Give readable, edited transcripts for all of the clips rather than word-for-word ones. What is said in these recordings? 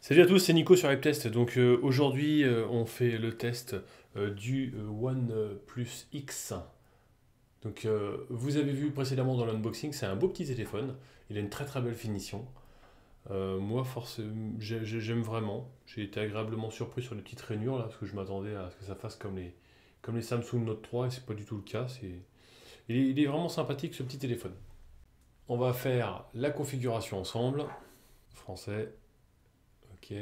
Salut à tous, c'est Nico sur Test. Donc aujourd'hui, on fait le test du OnePlus X. Donc vous avez vu précédemment dans l'unboxing, c'est un beau petit téléphone. Il a une très très belle finition. Moi, j'aime vraiment. J'ai été agréablement surpris sur les petites rainures là, parce que je m'attendais à ce que ça fasse comme les Samsung Note 3 et c'est pas du tout le cas. Il est vraiment sympathique ce petit téléphone. On va faire la configuration ensemble. Français, ok.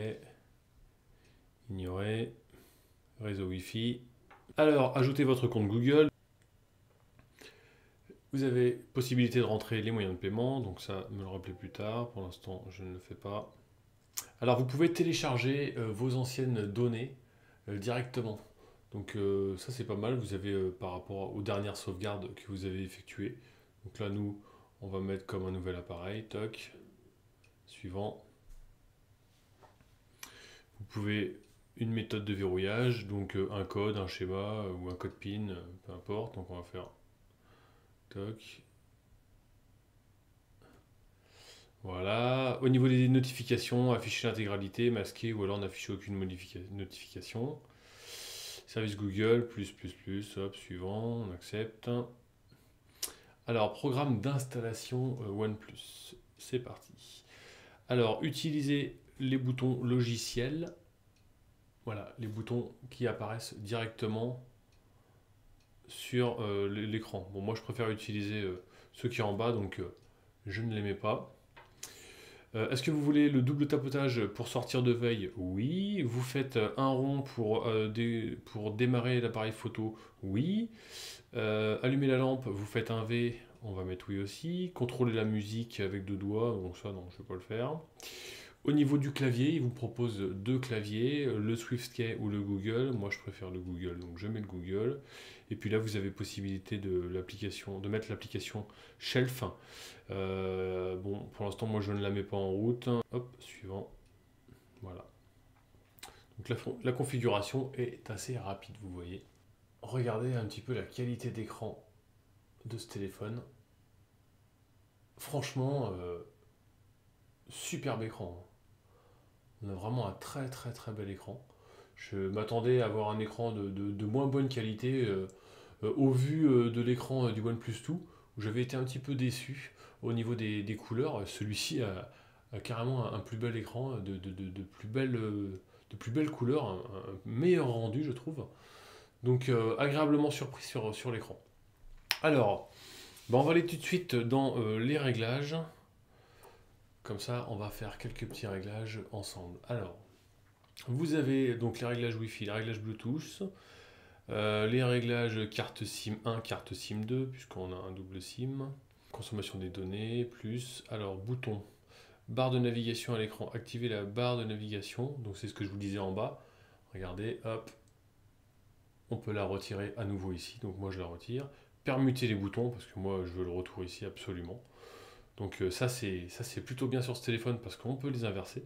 Ignorer. Réseau Wi-Fi. Alors, ajoutez votre compte Google. Vous avez possibilité de rentrer les moyens de paiement, donc ça, me le rappelez plus tard. Pour l'instant, je ne le fais pas. Alors, vous pouvez télécharger vos anciennes données directement. Donc, ça, c'est pas mal. Vous avez par rapport aux dernières sauvegardes que vous avez effectuées. Donc là, nous, on va mettre comme un nouvel appareil. Toc. Suivant. Vous pouvez une méthode de verrouillage, donc un code, un schéma ou un code PIN, peu importe. Donc, on va faire toc. Voilà. Au niveau des notifications, afficher l'intégralité, masquer ou alors n'afficher aucune notification. Service Google, hop, suivant, on accepte. Alors, programme d'installation OnePlus. C'est parti. Alors, utilisez les boutons logiciels. Voilà, les boutons qui apparaissent directement sur l'écran. Bon, moi, je préfère utiliser ceux qui sont en bas, donc je ne les mets pas. Est-ce que vous voulez le double tapotage pour sortir de veille? Oui. Vous faites un rond pour démarrer l'appareil photo? Oui. Allumer la lampe, vous faites un V, on va mettre oui aussi. Contrôler la musique avec deux doigts, donc ça non, je ne vais pas le faire. Au niveau du clavier, il vous propose deux claviers, le SwiftKey ou le Google. Moi, je préfère le Google, donc je mets le Google. Et puis là, vous avez possibilité de mettre l'application Shelf. Bon, pour l'instant, moi, je ne la mets pas en route. Hop, suivant. Voilà. Donc la configuration est assez rapide, vous voyez. Regardez un petit peu la qualité d'écran de ce téléphone. Franchement, superbe écran. On a vraiment un très très très bel écran. Je m'attendais à avoir un écran de moins bonne qualité au vu de l'écran du OnePlus 2, où j'avais été un petit peu déçu au niveau des couleurs. Celui-ci a carrément un plus bel écran, de plus belles couleurs, un meilleur rendu, je trouve. Donc agréablement surpris sur l'écran. Alors, on va aller tout de suite dans les réglages. Comme ça, on va faire quelques petits réglages ensemble. Alors, vous avez donc les réglages Wi-Fi, les réglages Bluetooth, les réglages carte SIM 1, carte SIM 2, puisqu'on a un double SIM. Consommation des données, plus. Alors, bouton, barre de navigation à l'écran, activer la barre de navigation. Donc, c'est ce que je vous disais en bas. Regardez, hop. On peut la retirer à nouveau ici. Donc, moi, je la retire. Permuter les boutons, parce que moi, je veux le retour ici absolument. Donc, ça, c'est plutôt bien sur ce téléphone parce qu'on peut les inverser.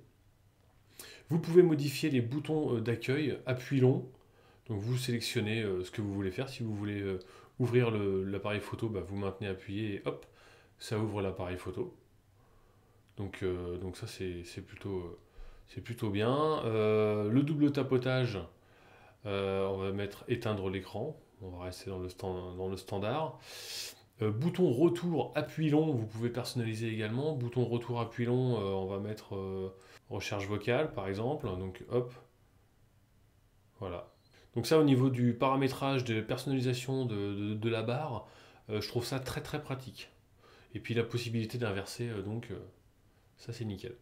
Vous pouvez modifier les boutons d'accueil, appui long. Donc vous sélectionnez ce que vous voulez faire. Si vous voulez ouvrir l'appareil photo, bah, vous maintenez appuyé et hop, ça ouvre l'appareil photo. Donc ça c'est plutôt bien. Le double tapotage, on va mettre éteindre l'écran. On va rester dans le standard. Bouton retour appui long, vous pouvez personnaliser également. Bouton retour appui long, on va mettre recherche vocale par exemple. Donc hop, voilà. Donc ça au niveau du paramétrage de personnalisation de la barre, je trouve ça très très pratique. Et puis la possibilité d'inverser, ça c'est nickel.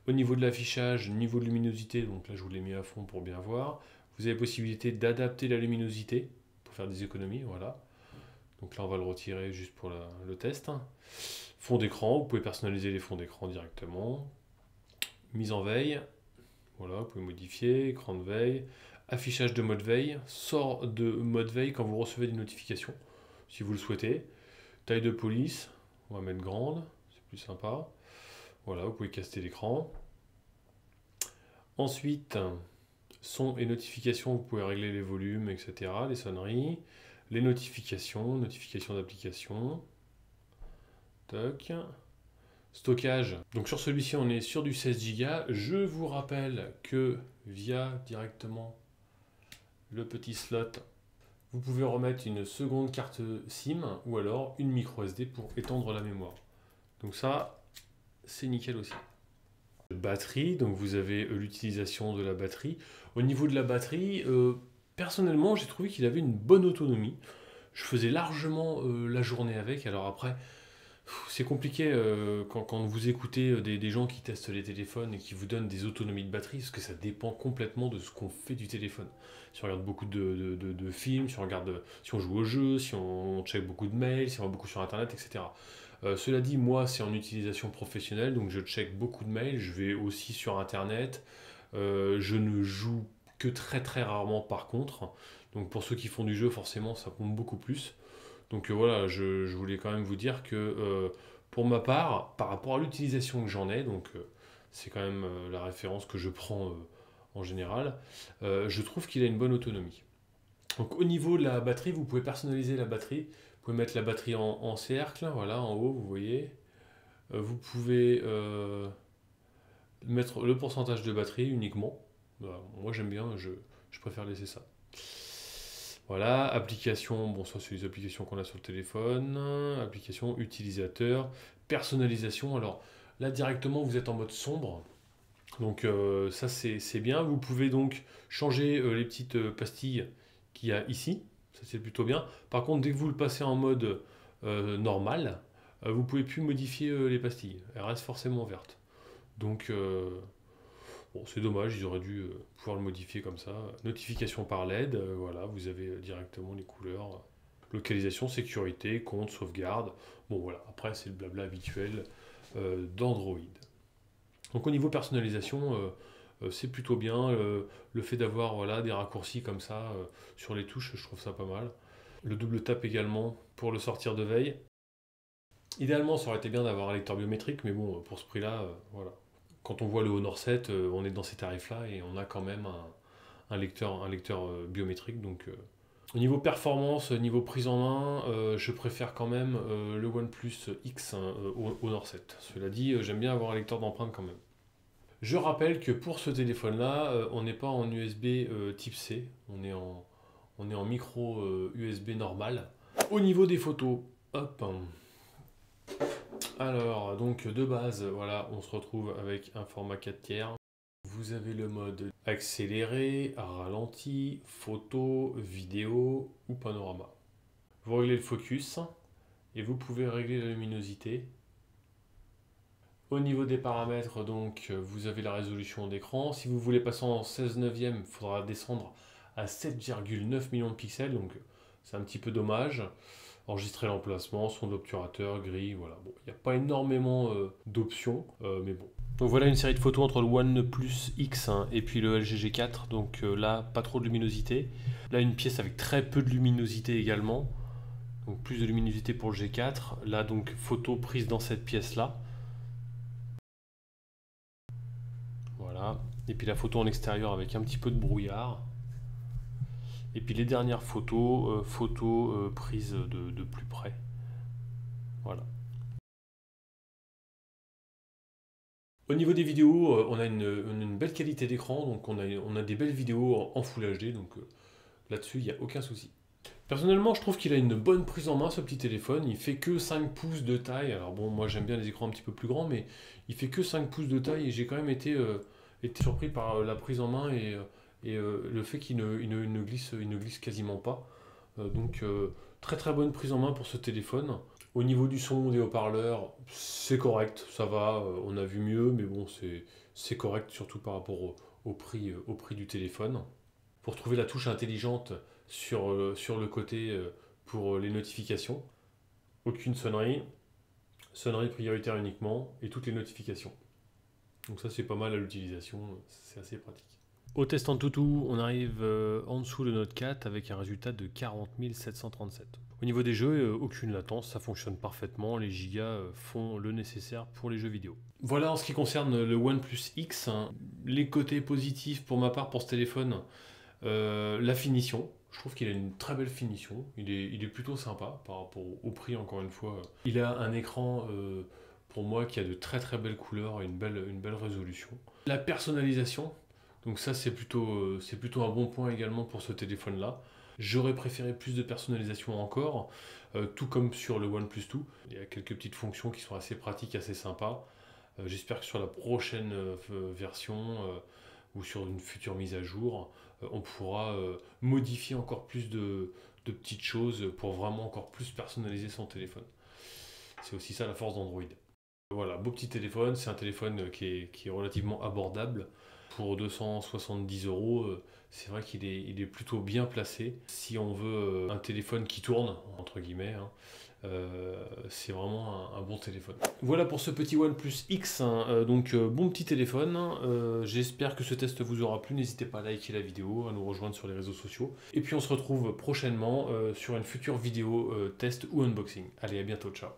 Au niveau de l'affichage, niveau de luminosité, donc là je vous l'ai mis à fond pour bien voir. Vous avez possibilité d'adapter la luminosité pour faire des économies, voilà. Donc là on va le retirer juste pour le test. Fond d'écran, vous pouvez personnaliser les fonds d'écran directement. Mise en veille, voilà, vous pouvez modifier, écran de veille. Affichage de mode veille, sort de mode veille quand vous recevez des notifications, si vous le souhaitez. Taille de police, on va mettre grande, c'est plus sympa. Voilà, vous pouvez caster l'écran. Ensuite, son et notifications, vous pouvez régler les volumes, etc., les sonneries. Les notifications d'application. Toc. stockage. Donc sur celui-ci, on est sur du 16 Go. Je vous rappelle que via directement le petit slot, vous pouvez remettre une seconde carte SIM ou alors une micro SD pour étendre la mémoire. Donc ça, c'est nickel aussi. Batterie, donc vous avez l'utilisation de la batterie. Au niveau de la batterie, personnellement, j'ai trouvé qu'il avait une bonne autonomie. Je faisais largement la journée avec. Alors après, c'est compliqué quand vous écoutez des gens qui testent les téléphones et qui vous donnent des autonomies de batterie, parce que ça dépend complètement de ce qu'on fait du téléphone. Si on regarde beaucoup de films, si on joue au jeu, si on check beaucoup de mails, si on va beaucoup sur Internet, etc. Cela dit, moi, c'est en utilisation professionnelle, donc je check beaucoup de mails, je vais aussi sur Internet, je ne joue que très très rarement par contre. Donc pour ceux qui font du jeu, forcément, ça compte beaucoup plus. Donc voilà, je voulais quand même vous dire que pour ma part, par rapport à l'utilisation que j'en ai, donc c'est quand même la référence que je prends en général, je trouve qu'il a une bonne autonomie. Donc au niveau de la batterie, vous pouvez personnaliser la batterie. Vous pouvez mettre la batterie en cercle, voilà, en haut, vous voyez. Vous pouvez mettre le pourcentage de batterie uniquement. Voilà, moi j'aime bien, je préfère laisser ça. Voilà, application, bon ça c'est les applications qu'on a sur le téléphone, application, utilisateur, personnalisation. Alors là directement vous êtes en mode sombre, donc ça c'est bien. Vous pouvez donc changer les petites pastilles qu'il y a ici, ça c'est plutôt bien. Par contre dès que vous le passez en mode normal, vous pouvez plus modifier les pastilles, elles restent forcément vertes. Donc bon, c'est dommage, ils auraient dû pouvoir le modifier comme ça. Notification par LED, voilà, vous avez directement les couleurs. Localisation, sécurité, compte, sauvegarde. Bon voilà, après c'est le blabla habituel d'Android. Donc au niveau personnalisation, c'est plutôt bien. Le fait d'avoir voilà, des raccourcis comme ça sur les touches, je trouve ça pas mal. Le double tap également pour le sortir de veille. Idéalement, ça aurait été bien d'avoir un lecteur biométrique, mais bon, pour ce prix-là, voilà. Quand on voit le Honor 7, on est dans ces tarifs-là et on a quand même un lecteur biométrique. Donc, au niveau performance, niveau prise en main, je préfère quand même le OnePlus X au Honor 7. Cela dit, j'aime bien avoir un lecteur d'empreinte quand même. Je rappelle que pour ce téléphone-là, on n'est pas en USB type C, on est en micro USB normal. Au niveau des photos, hop. Alors, donc de base, voilà, on se retrouve avec un format 4 tiers. Vous avez le mode accéléré, ralenti, photo, vidéo ou panorama. Vous réglez le focus et vous pouvez régler la luminosité. Au niveau des paramètres, donc, vous avez la résolution d'écran. Si vous voulez passer en 16 neuvième, il faudra descendre à 7,9 millions de pixels, donc c'est un petit peu dommage. Enregistrer l'emplacement, son obturateur, grille, voilà. Bon, il n'y a pas énormément d'options, mais bon. Donc voilà une série de photos entre le OnePlus X hein, et puis le LG G4. Donc là, pas trop de luminosité. Là, une pièce avec très peu de luminosité également. Donc plus de luminosité pour le G4. Là, donc photo prise dans cette pièce-là. Voilà. Et puis la photo en extérieur avec un petit peu de brouillard. Et puis les dernières photos, prises de plus près. Voilà. Au niveau des vidéos, on a une belle qualité d'écran, donc on a des belles vidéos en Full HD, donc là-dessus, il n'y a aucun souci. Personnellement, je trouve qu'il a une bonne prise en main, ce petit téléphone. Il fait que 5 pouces de taille. Alors bon, moi j'aime bien les écrans un petit peu plus grands, mais il fait que 5 pouces de taille et j'ai quand même été surpris par la prise en main et le fait qu'il ne glisse quasiment pas. Donc très très bonne prise en main pour ce téléphone. Au niveau du son des haut-parleurs, c'est correct, ça va, on a vu mieux, mais bon, c'est correct, surtout par rapport au prix du téléphone. Pour trouver la touche intelligente sur le côté pour les notifications, aucune sonnerie, sonnerie prioritaire uniquement, et toutes les notifications. Donc ça c'est pas mal à l'utilisation, c'est assez pratique. Au test en toutou, on arrive en dessous de Note 4 avec un résultat de 40 737. Au niveau des jeux, aucune latence, ça fonctionne parfaitement, les gigas font le nécessaire pour les jeux vidéo. Voilà en ce qui concerne le OnePlus X, hein. Les côtés positifs pour ma part pour ce téléphone, la finition. Je trouve qu'il a une très belle finition, il est plutôt sympa par rapport au prix encore une fois. Il a un écran pour moi qui a de très très belles couleurs et une belle résolution. La personnalisation, donc ça c'est plutôt un bon point également pour ce téléphone-là. J'aurais préféré plus de personnalisation encore, tout comme sur le OnePlus 2. Il y a quelques petites fonctions qui sont assez pratiques, assez sympas. J'espère que sur la prochaine version ou sur une future mise à jour, on pourra modifier encore plus de petites choses pour vraiment encore plus personnaliser son téléphone. C'est aussi ça la force d'Android. Voilà, beau petit téléphone, c'est un téléphone qui est relativement abordable. Pour 270 euros, c'est vrai qu'il est plutôt bien placé. Si on veut un téléphone qui tourne, entre guillemets, hein, c'est vraiment un bon téléphone. Voilà pour ce petit OnePlus X, hein, donc bon petit téléphone. J'espère que ce test vous aura plu. N'hésitez pas à liker la vidéo, à nous rejoindre sur les réseaux sociaux. Et puis on se retrouve prochainement sur une future vidéo test ou unboxing. Allez, à bientôt, ciao.